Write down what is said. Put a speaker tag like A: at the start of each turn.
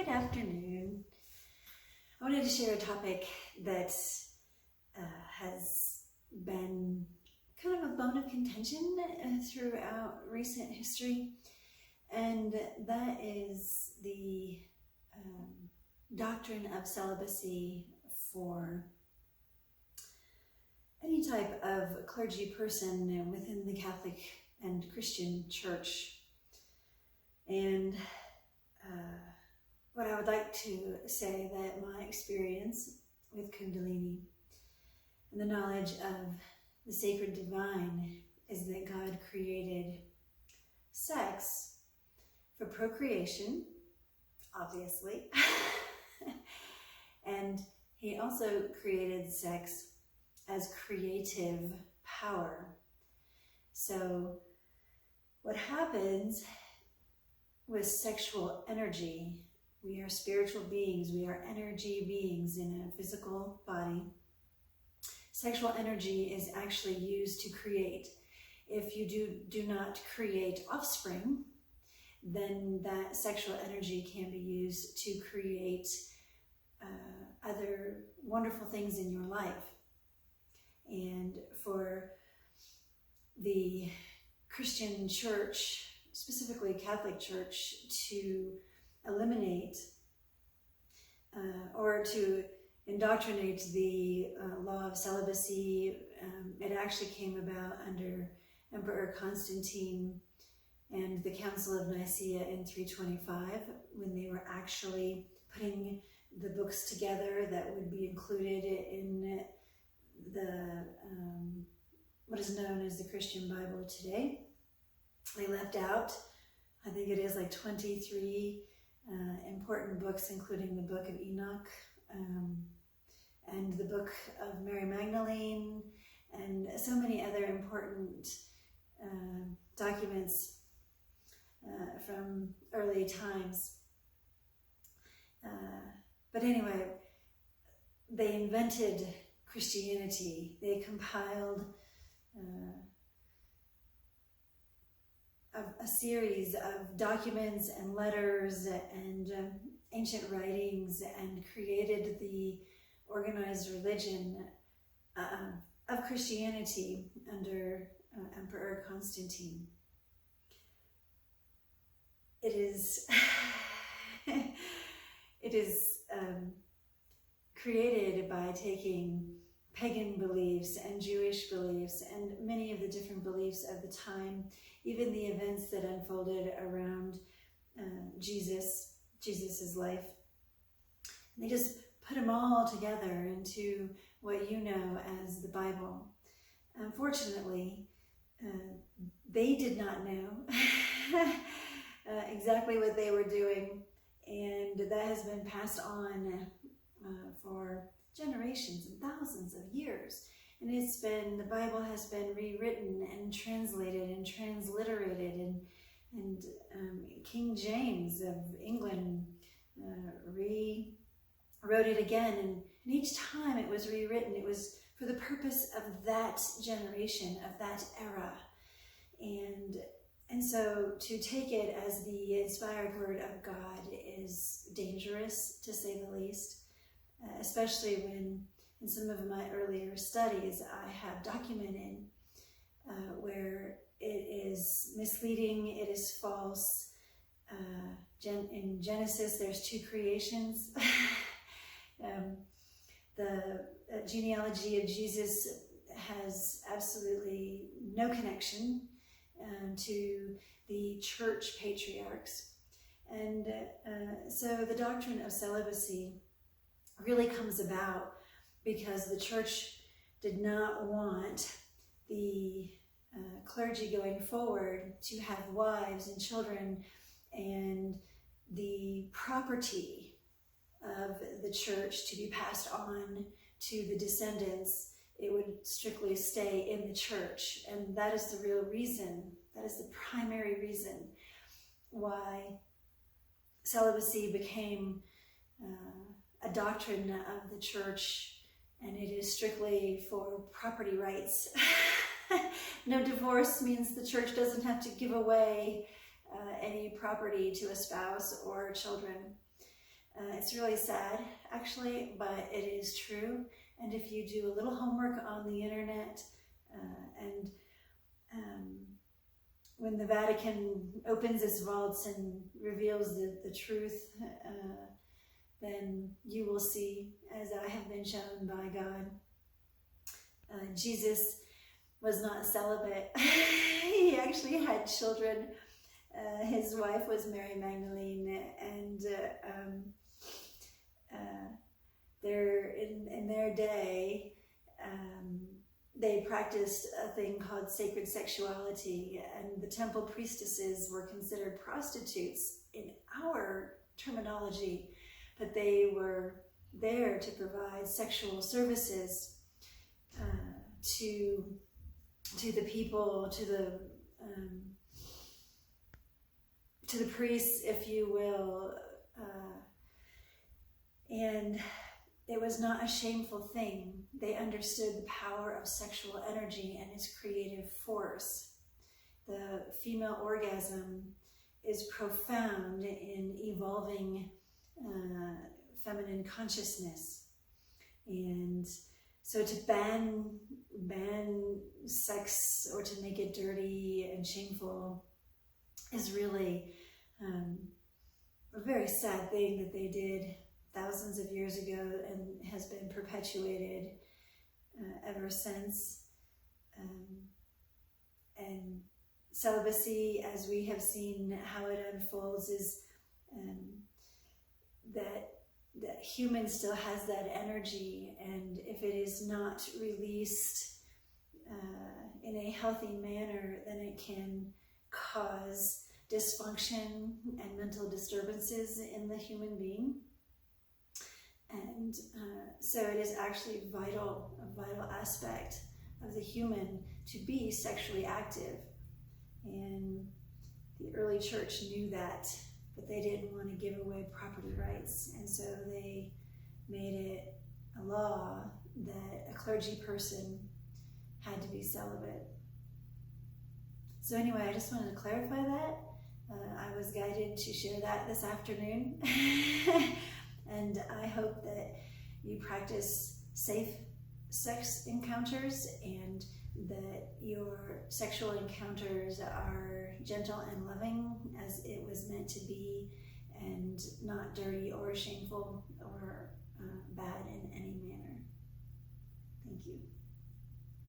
A: Good afternoon. I wanted to share a topic that has been kind of a bone of contention throughout recent history, and that is the doctrine of celibacy for any type of clergy person within the Catholic and Christian Church. And what I would like to say that my experience with Kundalini and the knowledge of the sacred divine is that God created sex for procreation, obviously, and he also created sex as creative power. So what happens with sexual energy, we are spiritual beings, we are energy beings in a physical body. Sexual energy is actually used to create. If you do not create offspring, then that sexual energy can be used to create other wonderful things in your life. And for the Christian Church, specifically Catholic Church, to eliminate or to indoctrinate the law of celibacy, it actually came about under Emperor Constantine and the Council of Nicaea in 325, when they were actually putting the books together that would be included in the what is known as the Christian Bible today. They left out, I think it is like 23 important books, including the Book of Enoch and the Book of Mary Magdalene, and so many other important documents from early times. But anyway, they invented Christianity. They compiled a series of documents and letters and ancient writings, and created the organized religion of Christianity under Emperor Constantine. It is created by taking pagan beliefs and Jewish beliefs and many of the different beliefs of the time, even the events that unfolded around Jesus's life. And they just put them all together into what you know as the Bible. Unfortunately, they did not know exactly what they were doing, and that has been passed on for generations and thousands of years. And the Bible has been rewritten and translated and transliterated, and King James of England rewrote it again, and each time it was rewritten, it was for the purpose of that generation, of that era. And so to take it as the inspired word of God is dangerous, to say the least, especially when in some of my earlier studies I have documented where it is misleading, it is false. In Genesis, there's two creations. The genealogy of Jesus has absolutely no connection to the church patriarchs. And so the doctrine of celibacy really comes about because the church did not want the clergy going forward to have wives and children, and the property of the church to be passed on to the descendants. It would strictly stay in the church. And that is the real reason, that is the primary reason why celibacy became a doctrine of the church, and it is strictly for property rights. No divorce means the church doesn't have to give away any property to a spouse or children. It's really sad, actually, but it is true. And if you do a little homework on the internet, and when the Vatican opens its vaults and reveals the truth, then you will see, as I have been shown by God, Jesus was not celibate. He actually had children. His wife was Mary Magdalene, and in their day, they practiced a thing called sacred sexuality, and the temple priestesses were considered prostitutes in our terminology, but they were there to provide sexual services to the people, to the priests, if you will, and it was not a shameful thing. They understood the power of sexual energy and its creative force. The female orgasm is profound in evolving feminine consciousness. And so to ban sex or to make it dirty and shameful is really a very sad thing that they did thousands of years ago and has been perpetuated ever since. And celibacy, as we have seen how it unfolds, is that human still has that energy, and if it is not released in a healthy manner, then it can cause dysfunction and mental disturbances in the human being. And so it is actually a vital aspect of the human to be sexually active. And the early church knew that, but they didn't want to give away property rights. And so they made it a law that a clergy person had to be celibate. So anyway, I just wanted to clarify that. I was guided to share that this afternoon. And I hope that you practice safe sex encounters and that your sexual encounters are gentle and loving as it was meant to be, and not dirty or shameful or bad in any